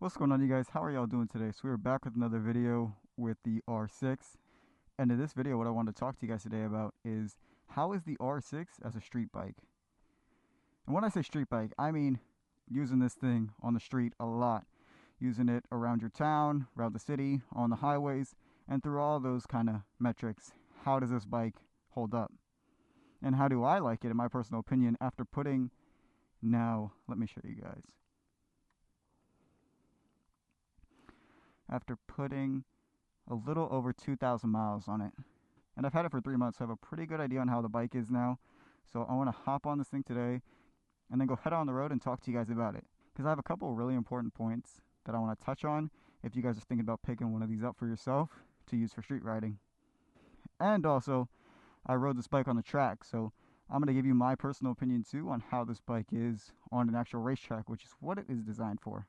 What's going on, you guys? How are y'all doing today? So we're back with another video with the R6. And in this video, what I want to talk to you guys today about is how is the R6 as a street bike? And when I say street bike, I mean using this thing on the street a lot. Using it around your town, around the city, on the highways, and through all those kind of metrics. How does this bike hold up? And how do I like it, in my personal opinion, after putting... Now, let me show you guys. After putting a little over 2,000 miles on it. And I've had it for 3 months, so I have a pretty good idea on how the bike is now. So I want to hop on this thing today and then go head on the road and talk to you guys about it. Because I have a couple really important points that I want to touch on if you guys are thinking about picking one of these up for yourself to use for street riding. And also, I rode this bike on the track, so I'm going to give you my personal opinion too on how this bike is on an actual racetrack, which is what it is designed for.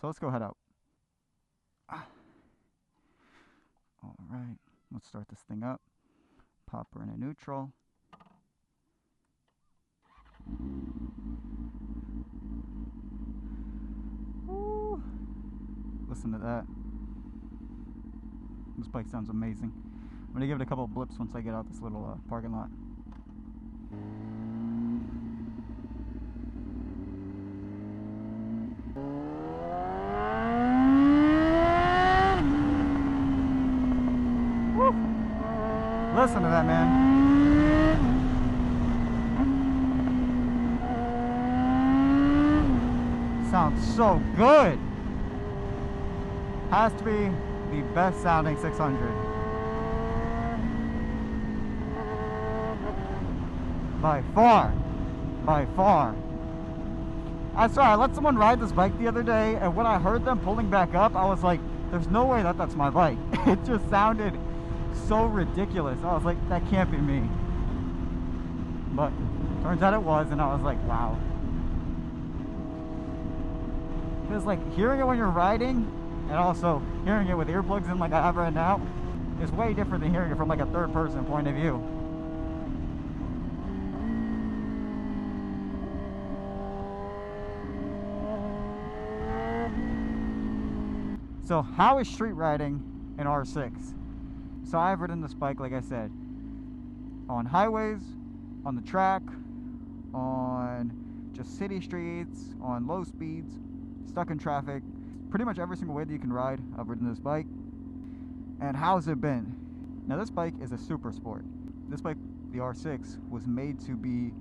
So let's go head out. Alright, let's start this thing up. Pop her in a neutral. Woo. Listen to that. This bike sounds amazing. I'm going to give it a couple of blips once I get out this little parking lot. Listen to that, man. Sounds so good. Has to be the best sounding 600. By far. By far. I swear, I let someone ride this bike the other day, and when I heard them pulling back up, I was like, there's no way that that's my bike. It just sounded so ridiculous. I was like, that can't be me. But turns out it was, and I was like, wow. Because like hearing it when you're riding and also hearing it with earplugs in like I have right now is way different than hearing it from like a third person point of view. So how is street riding in R6? So I've ridden this bike, like I said, on highways, on the track, on just city streets, on low speeds, stuck in traffic. Pretty much every single way that you can ride, I've ridden this bike. And how's it been? Now this bike is a super sport. This bike, the R6, was made to be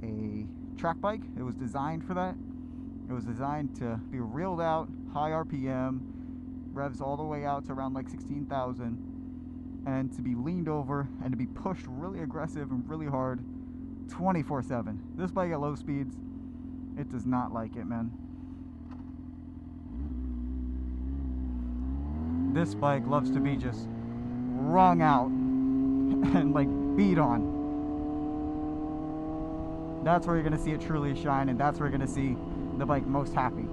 a track bike. It was designed for that. It was designed to be reeled out, high RPM, revs all the way out to around like 16,000. And to be leaned over and to be pushed really aggressive and really hard 24/7. This bike at low speeds, it does not like it, man. This bike loves to be just wrung out and like beat on. That's where you're going to see it truly shine, and that's where you're going to see the bike most happy.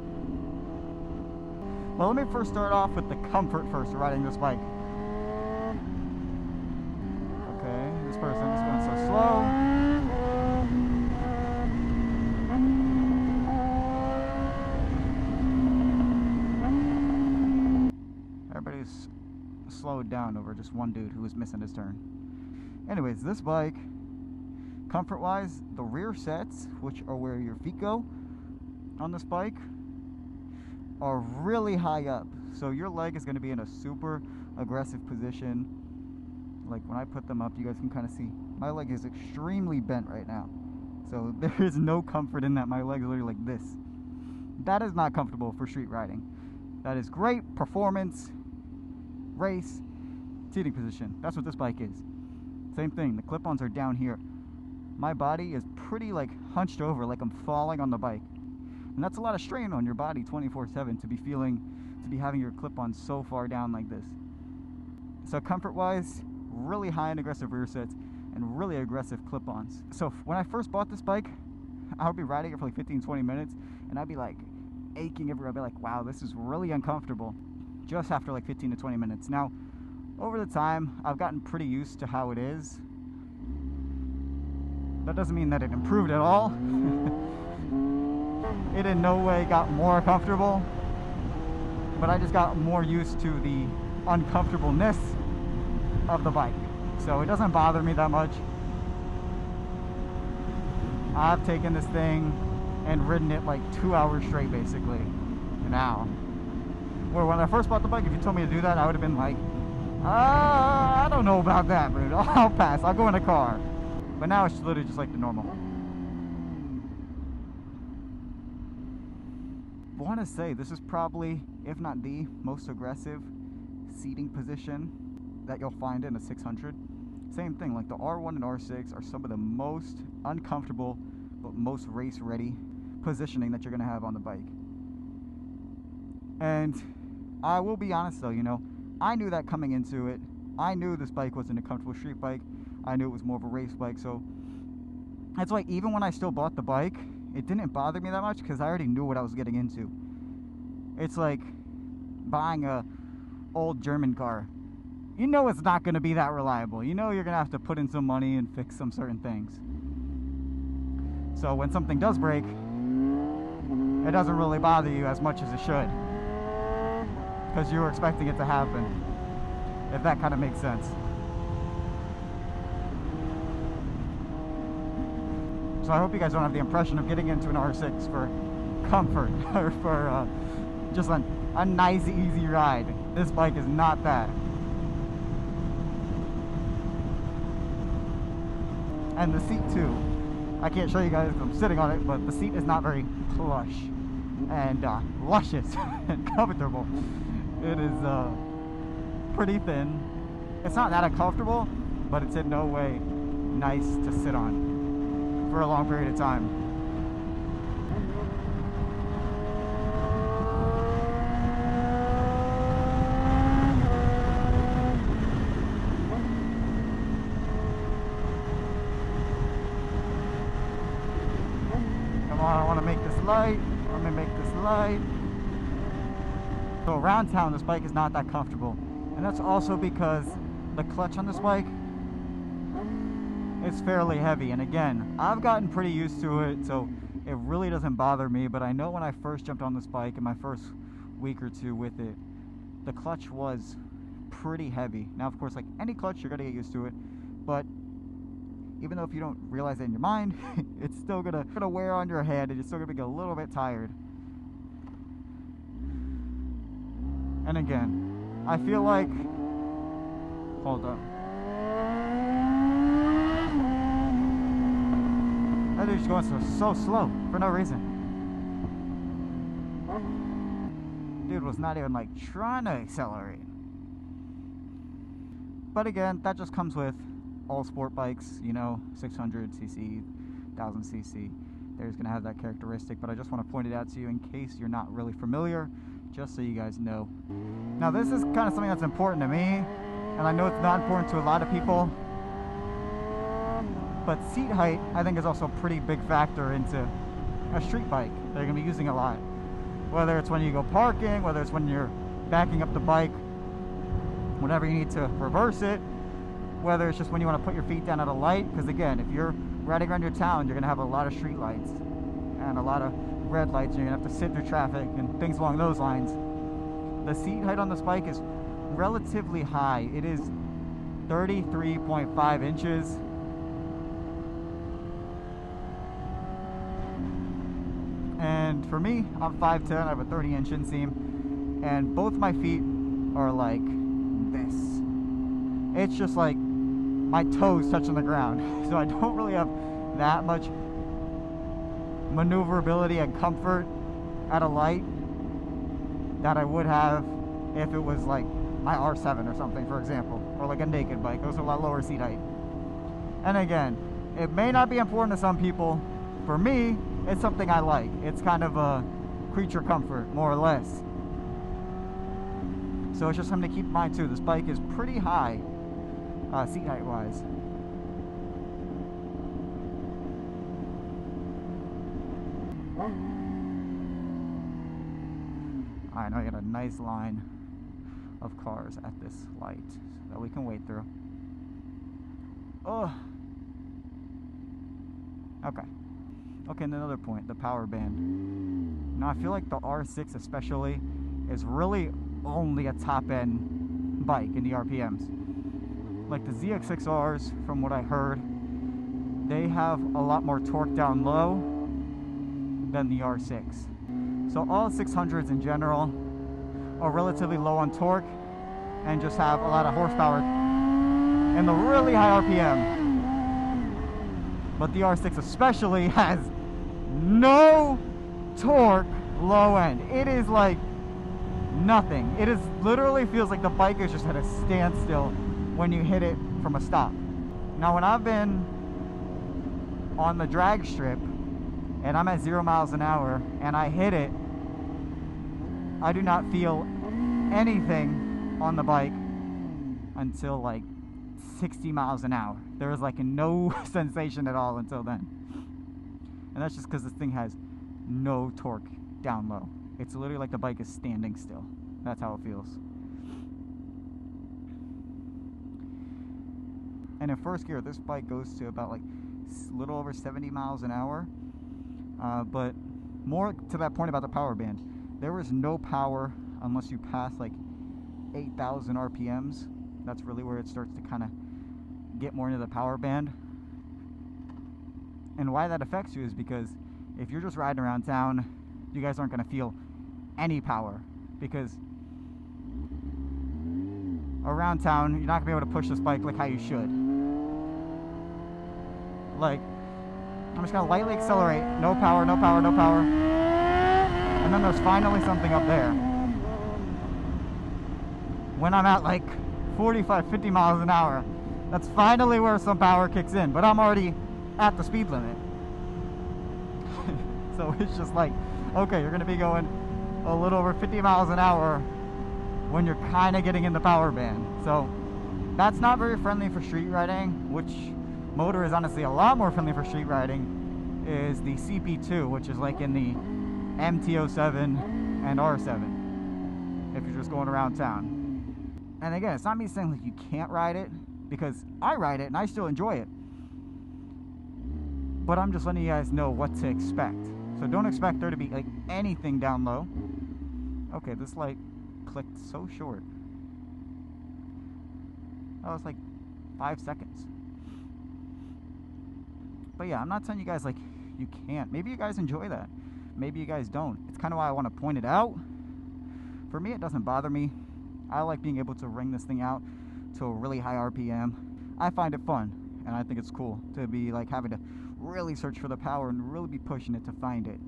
Well, let me first start off with the comfort first riding this bike. This person is going so slow. Everybody's slowed down over just one dude who was missing his turn. Anyways, this bike, comfort-wise, the rear sets, which are where your feet go on this bike, are really high up. So your leg is going to be in a super aggressive position. Like when I put them up, you guys can kind of see my leg is extremely bent right now. So there is no comfort in that. My leg is literally like this. That is not comfortable for street riding. That is great performance, race, seating position. That's what this bike is. Same thing, the clip-ons are down here. My body is pretty like hunched over, like I'm falling on the bike. And that's a lot of strain on your body 24/7 to be having your clip-ons so far down like this. So comfort-wise, really high and aggressive rear sets and really aggressive clip-ons. So when I first bought this bike, I would be riding it for like 15-20 minutes and I'd be like aching everywhere. I'd be like, wow, this is really uncomfortable just after like 15 to 20 minutes. Now over the time I've gotten pretty used to how it is. That doesn't mean that it improved at all. It in no way got more comfortable. but I just got more used to the uncomfortableness of the bike. So it doesn't bother me that much. I've taken this thing and ridden it like 2 hours straight basically, now. Where when I first bought the bike, if you told me to do that, I would have been like, I don't know about that, but I'll pass. I'll go in a car. But now it's literally just like the normal. I want to say this is probably, if not the most aggressive seating position that you'll find in a 600. Same thing, like the R1 and R6 are some of the most uncomfortable but most race ready positioning that you're going to have on the bike. And I will be honest though, you know, I knew that coming into it. I knew this bike wasn't a comfortable street bike. I knew it was more of a race bike. So that's why even when I still bought the bike, it didn't bother me that much because I already knew what I was getting into. It's like buying a old German car. You know it's not going to be that reliable. You know you're going to have to put in some money and fix some certain things. So when something does break, it doesn't really bother you as much as it should, because you were expecting it to happen, if that kind of makes sense. So I hope you guys don't have the impression of getting into an R6 for comfort or for just a nice, easy ride. This bike is not that. And the seat too. I can't show you guys because I'm sitting on it, but the seat is not very plush and luscious and comfortable. It is pretty thin. It's not that uncomfortable, but it's in no way nice to sit on for a long period of time. I want to make this light. I'm going to make this light. So around town, this bike is not that comfortable. And that's also because the clutch on this bike is fairly heavy. And again, I've gotten pretty used to it, so it really doesn't bother me. But I know when I first jumped on this bike in my first week or two with it, the clutch was pretty heavy. Now, of course, like any clutch, you're going to get used to it. But even though if you don't realize it in your mind, it's still gonna wear on your head and you're still gonna be a little bit tired. And again, I feel like, hold up. That dude's going so slow for no reason. Dude was not even like trying to accelerate. But again, that just comes with all sport bikes, you know, 600cc, 1000cc. There's going to have that characteristic, but I just want to point it out to you in case you're not really familiar, just so you guys know. Now, this is kind of something that's important to me, and I know it's not important to a lot of people, but seat height, I think, is also a pretty big factor into a street bike that you're going to be using a lot. Whether it's when you go parking, whether it's when you're backing up the bike, whenever you need to reverse it, whether it's just when you want to put your feet down at a light, because again, if you're riding around your town, you're going to have a lot of street lights and a lot of red lights, and you're going to have to sit through traffic and things along those lines. The seat height on this bike is relatively high. It is 33.5 inches. And for me, I'm 5'10", I have a 30-inch inseam, and both my feet are like this. It's just like my toes touching the ground. So I don't really have that much maneuverability and comfort at a light that I would have if it was like my R7 or something, for example, or like a naked bike. Those are a lot lower seat height. And again, it may not be important to some people. For me, it's something I like. It's kind of a creature comfort, more or less. So it's just something to keep in mind too. This bike is pretty high, seat height wise. Alright, now we got a nice line of cars at this light that we can wait through. Oh. Okay. Okay, and another point, the power band. Now I feel like the R6 especially is really only a top end bike in the RPMs. Like the ZX6Rs, from what I heard, they have a lot more torque down low than the R6. So all 600s in general are relatively low on torque and just have a lot of horsepower and the really high RPM. But the R6 especially has no torque low end. It is like nothing. It is literally feels like the bike is just at a standstill when you hit it from a stop. Now when I've been on the drag strip and I'm at 0 miles an hour and I hit it, I do not feel anything on the bike until like 60 miles an hour. There is like no sensation at all until then. And that's just because this thing has no torque down low. It's literally like the bike is standing still. That's how it feels. And in first gear, this bike goes to about like a little over 70 miles an hour. But more to that point about the power band, there is no power unless you pass like 8,000 RPMs. That's really where it starts to kind of get more into the power band. And why that affects you is because if you're just riding around town, you guys aren't going to feel any power, because around town you're not going to be able to push this bike like how you should. Like, I'm just going to lightly accelerate, no power, no power, no power, and then there's finally something up there. When I'm at like 45, 50 miles an hour, that's finally where some power kicks in, but I'm already at the speed limit. So it's just like, okay, you're going to be going a little over 50 miles an hour when you're kind of getting in the power band. So that's not very friendly for street riding. Which motor is honestly a lot more friendly for street riding is the CP2, which is like in the MT-07 and R7 if you're just going around town. And again, it's not me saying like you can't ride it, because I ride it and I still enjoy it, but I'm just letting you guys know what to expect. So don't expect there to be like anything down low. Okay, this light clicked so short. That was like 5 seconds. But yeah, I'm not telling you guys like you can't. Maybe you guys enjoy that, maybe you guys don't. It's kind of why I want to point it out. For me, it doesn't bother me. I like being able to ring this thing out to a really high RPM. I find it fun, and I think it's cool to be like having to really search for the power and really be pushing it to find it.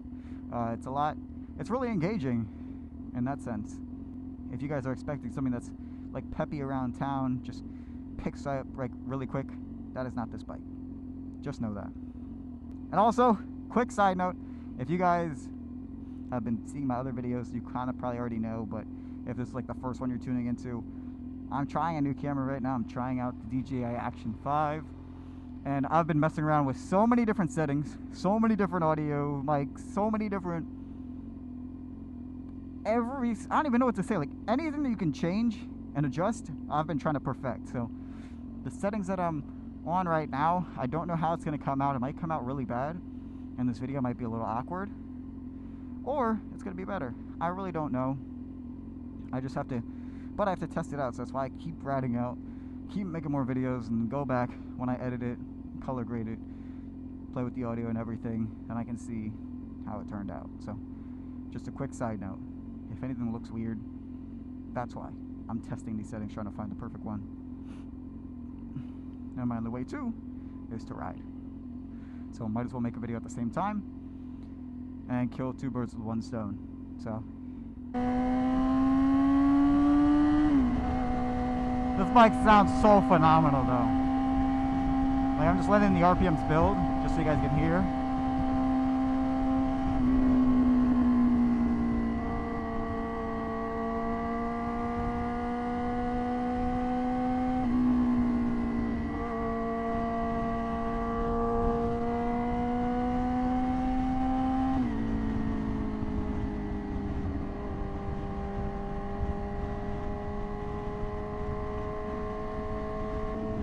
It's really engaging in that sense. If you guys are expecting something that's like peppy around town, just picks up like really quick, that is not this bike. Just know that. And also, quick side note, if you guys have been seeing my other videos, you kind of probably already know, but if this is like the first one you're tuning into, I'm trying a new camera right now. I'm trying out the DJI Action 5, and I've been messing around with so many different settings, so many different audio, like so many different, I don't even know what to say, like anything that you can change and adjust, I've been trying to perfect. So the settings that I'm on right now, I don't know how it's going to come out. It might come out really bad, and this video might be a little awkward, or it's going to be better. I really don't know. I just have to, but I have to test it out, so that's why I keep riding out, keep making more videos, and go back when I edit it, color grade it, play with the audio and everything, and I can see how it turned out. So just a quick side note, if anything looks weird, that's why. I'm testing these settings, trying to find the perfect one. And my only way too is to ride. So I might as well make a video at the same time and kill two birds with one stone. So this bike sounds so phenomenal though. Like, I'm just letting the RPMs build just so you guys can hear.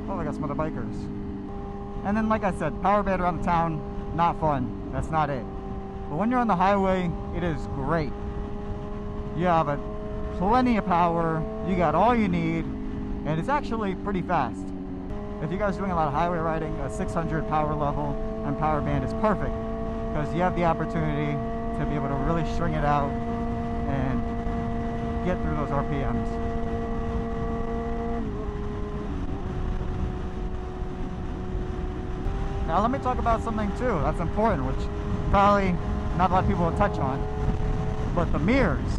Oh, I got some other bikers. And then, like I said, power band around the town, not fun. That's not it. But when you're on the highway, it is great. You have a plenty of power, you got all you need, and it's actually pretty fast. If you guys are doing a lot of highway riding, a 600 power level and power band is perfect because you have the opportunity to be able to really string it out and get through those RPMs. Now let me talk about something too that's important, which probably not a lot of people will touch on, but the mirrors.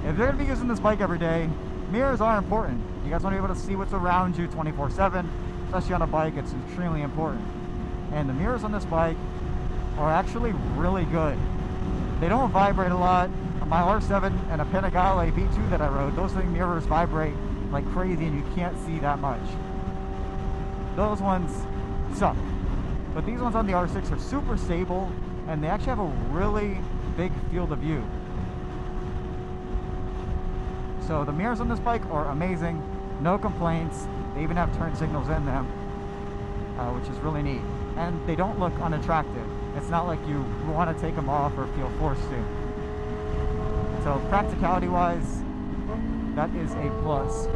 If you're going to be using this bike every day, mirrors are important. You guys want to be able to see what's around you 24/7, especially on a bike. It's extremely important. And the mirrors on this bike are actually really good. They don't vibrate a lot. My R7 and a Panigale V2 that I rode, those mirrors vibrate like crazy and you can't see that much. Those ones suck. But these ones on the R6 are super stable and they actually have a really big field of view. So the mirrors on this bike are amazing, no complaints. They even have turn signals in them, which is really neat. And they don't look unattractive. It's not like you want to take them off or feel forced to. So practicality wise, that is a plus.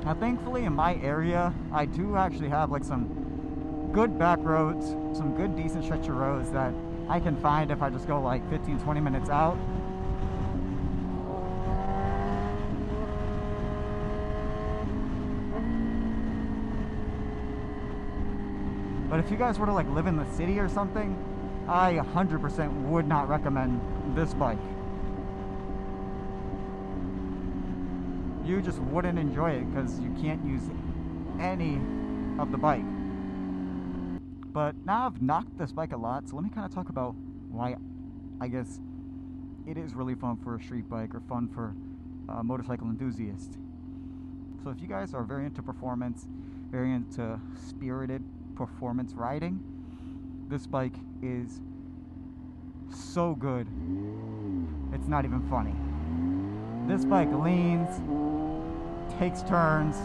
Now thankfully in my area, I do actually have like some good back roads, some good decent stretch of roads that I can find if I just go like 15-20 minutes out. But if you guys were to like live in the city or something, I 100% would not recommend this bike. You just wouldn't enjoy it because you can't use any of the bike. But now I've knocked this bike a lot, so let me kind of talk about why I guess it is really fun for a street bike or fun for a motorcycle enthusiast. So if you guys are very into performance, very into spirited performance riding, this bike is so good, it's not even funny. This bike leans, takes turns,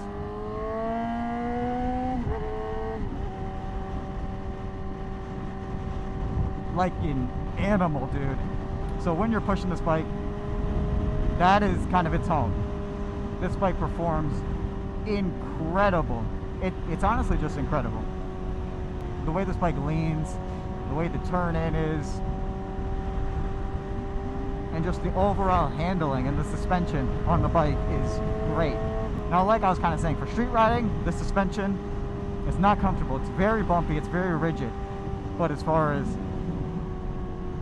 like an animal, dude. So when you're pushing this bike, that is kind of its home. This bike performs incredible. It's honestly just incredible. The way this bike leans, the way the turn in is, and just the overall handling and the suspension on the bike is great. Now, like I was kind of saying, for street riding, the suspension is not comfortable. It's very bumpy, it's very rigid. But as far as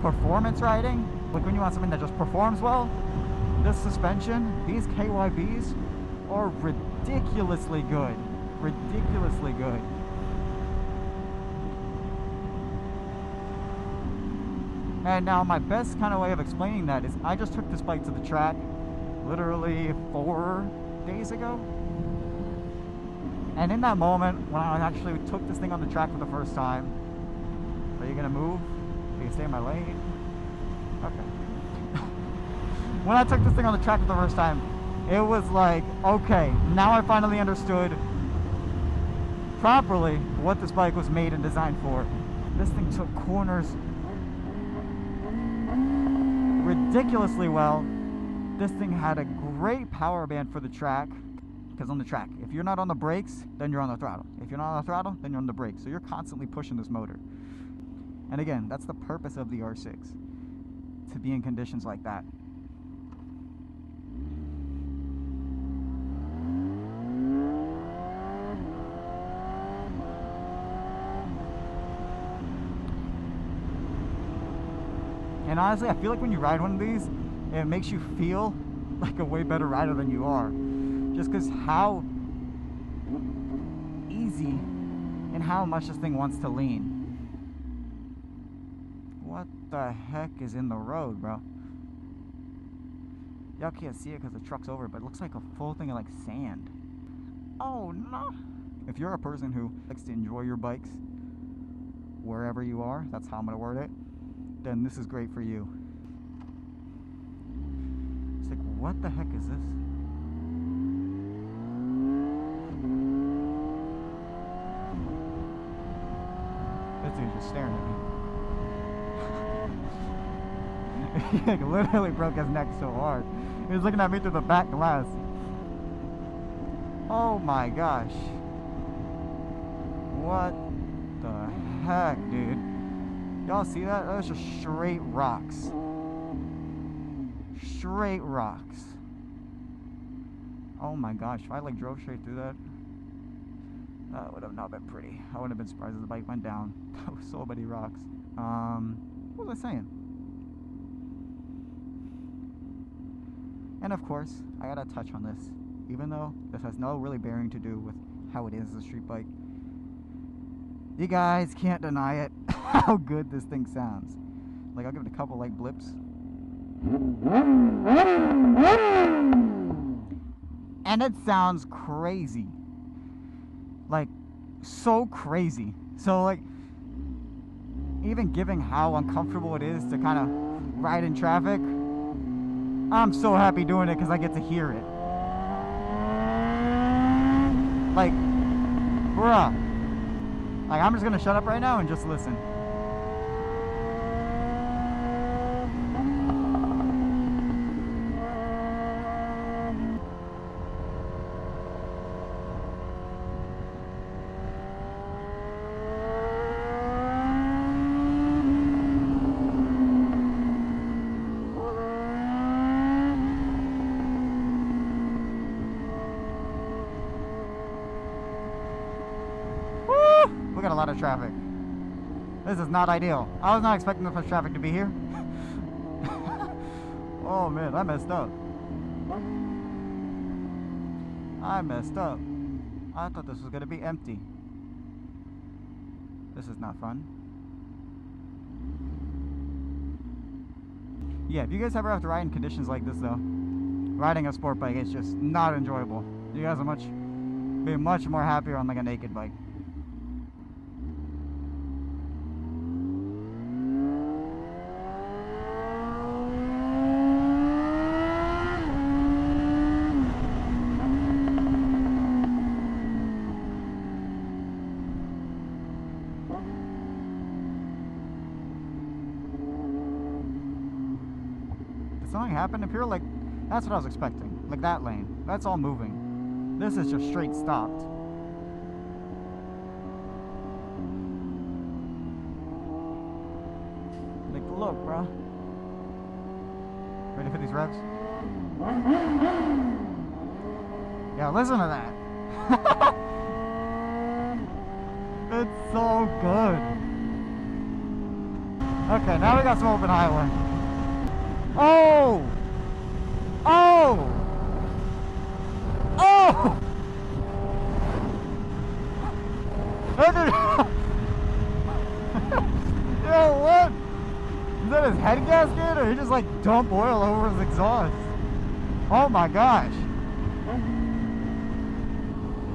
performance riding, like when you want something that just performs well, this suspension, these KYBs are ridiculously good. Ridiculously good. And now my best kind of way of explaining that is I just took this bike to the track literally 4 days ago. And in that moment, when I actually took this thing on the track for the first time, are you gonna move? Are you stay in my lane? Okay. When I took this thing on the track for the first time, it was like, okay, now I finally understood properly what this bike was made and designed for. This thing took corners ridiculously well. This thing had a great power band for the track, because on the track, if you're not on the brakes, then you're on the throttle. If you're not on the throttle, then you're on the brakes. So you're constantly pushing this motor. And again, that's the purpose of the R6, to be in conditions like that. And honestly, I feel like when you ride one of these, it makes you feel like a way better rider than you are. Just because how easy and how much this thing wants to lean. What the heck is in the road, bro? Y'all can't see it because the truck's over, but it looks like a full thing of like sand. Oh no! If you're a person who likes to enjoy your bikes wherever you are, that's how I'm gonna word it, then this is great for you. It's like, what the heck is this? This dude's just staring at me. He like, literally broke his neck so hard. He was looking at me through the back glass. Oh my gosh. What the heck, dude? Y'all see that? That was just straight rocks. Straight rocks. Oh my gosh, if I like drove straight through that, that would have not been pretty. I would have been surprised if the bike went down. That was so many rocks. What was I saying? And of course, I gotta touch on this. Even though this has no really bearing to do with how it is as a street bike, you guys can't deny it, how good this thing sounds. Like, I'll give it a couple like blips. And it sounds crazy. Like, so crazy. So, like, even given how uncomfortable it is to kind of ride in traffic, I'm so happy doing it because I get to hear it. Like, bruh. Like, I'm just gonna shut up right now and just listen. We got a lot of traffic. This is not ideal. I was not expecting this much traffic to be here. Oh man, I messed up. I messed up. I thought this was gonna be empty. This is not fun. Yeah, if you guys ever have to ride in conditions like this though, riding a sport bike is just not enjoyable. You guys will be much more happier on like a naked bike. Something happened up here, like, that's what I was expecting. Like that lane, that's all moving. This is just straight stopped. Like, look, bro. Ready for these revs? Yeah, listen to that. It's so good. Okay, now we got some open highway. Oh! Oh! Oh! Yo, what? Is that his head gasket, or he just like dumped oil over his exhaust? Oh my gosh.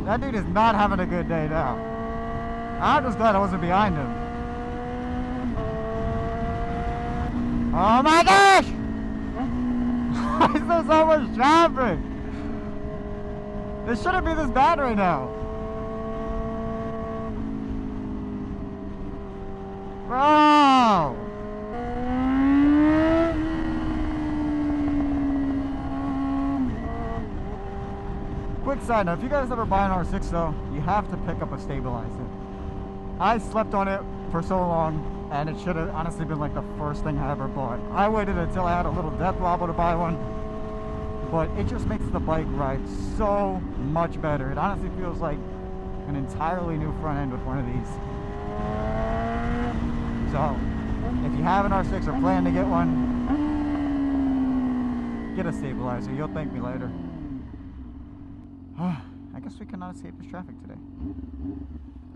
That dude is not having a good day now. I'm just glad I wasn't behind him. Oh my gosh! Why is there so much traffic? This shouldn't be this bad right now. Bro! Quick side note, if you guys ever buy an R6 though, you have to pick up a stabilizer. I slept on it for so long, and it should have honestly been like the first thing I ever bought. I waited until I had a little death wobble to buy one, but it just makes the bike ride so much better. It honestly feels like an entirely new front end with one of these. So, if you have an R6 or plan to get one, get a stabilizer. You'll thank me later. I guess we cannot escape this traffic today.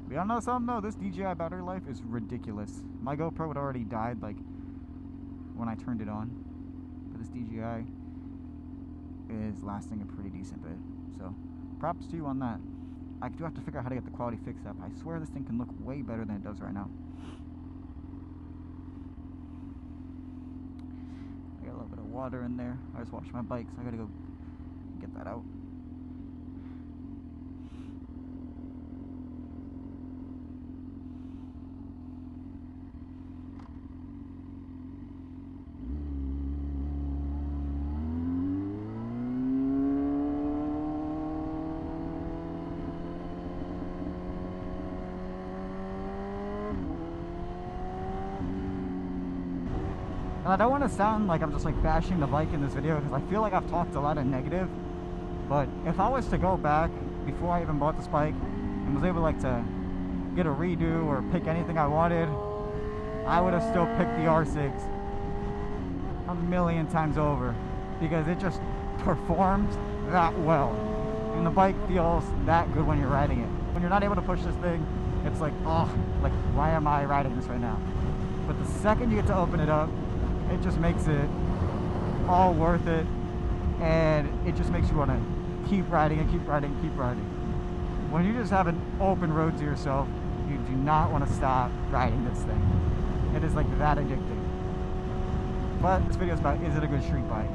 But y'all know something though? This DJI battery life is ridiculous. My GoPro had already died like when I turned it on, but this DJI is lasting a pretty decent bit. So props to you on that. I do have to figure out how to get the quality fixed up. I swear this thing can look way better than it does right now. I got a little bit of water in there. I just washed my bike, so I gotta go get that out. And I don't want to sound like I'm just like bashing the bike in this video, because I feel like I've talked a lot of negative. But if I was to go back before I even bought this bike and was able like to get a redo or pick anything I wanted, I would have still picked the R6 a million times over, because it just performs that well and the bike feels that good when you're riding it. When you're not able to push this thing, it's like, oh, like why am I riding this right now? But the second you get to open it up, it just makes it all worth it, and it just makes you want to keep riding and keep riding and keep riding. When you just have an open road to yourself, you do not want to stop riding this thing. It is like that addicting. But this video is about, is it a good street bike?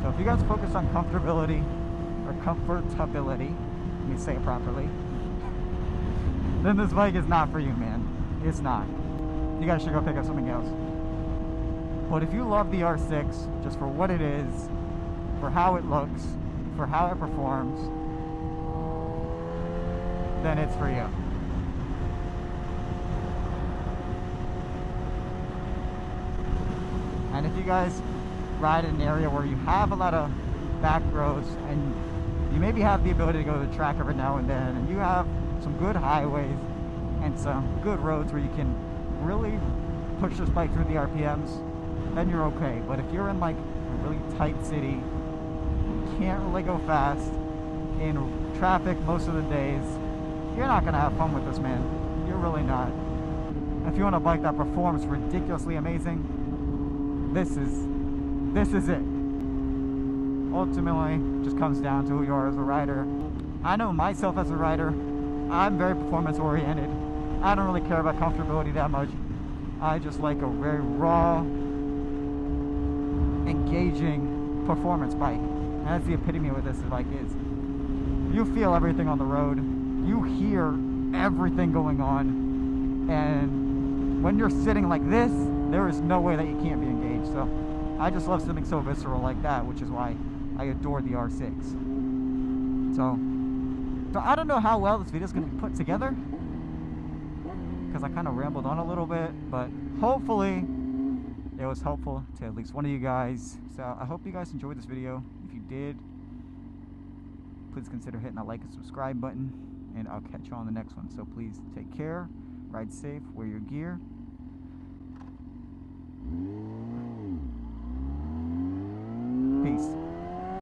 So if you guys focus on comfortability or comfortability, let me say it properly, then this bike is not for you, man. It's not. You guys should go pick up something else. But if you love the R6 just for what it is, for how it looks, for how it performs, then it's for you. And if you guys ride in an area where you have a lot of back roads and you maybe have the ability to go to the track every now and then, and you have some good highways and some good roads where you can really push this bike through the RPMs, then you're okay. But if you're in like a really tight city, you can't really go fast, in traffic most of the days, you're not gonna have fun with this, man. You're really not. If you want a bike that performs ridiculously amazing, this is it. Ultimately, it just comes down to who you are as a rider. I know myself as a rider, I'm very performance oriented. I don't really care about comfortability that much. I just like a very raw, engaging performance bike. And that's the epitome of what this bike is. You feel everything on the road. You hear everything going on. And when you're sitting like this, there is no way that you can't be engaged. So I just love something so visceral like that, which is why I adore the R6. So I don't know how well this video is going to be put together, because I kind of rambled on a little bit, but hopefully it was helpful to at least one of you guys. So I hope you guys enjoyed this video. If you did, please consider hitting that like and subscribe button, and I'll catch you on the next one. So please take care, ride safe, wear your gear. Peace.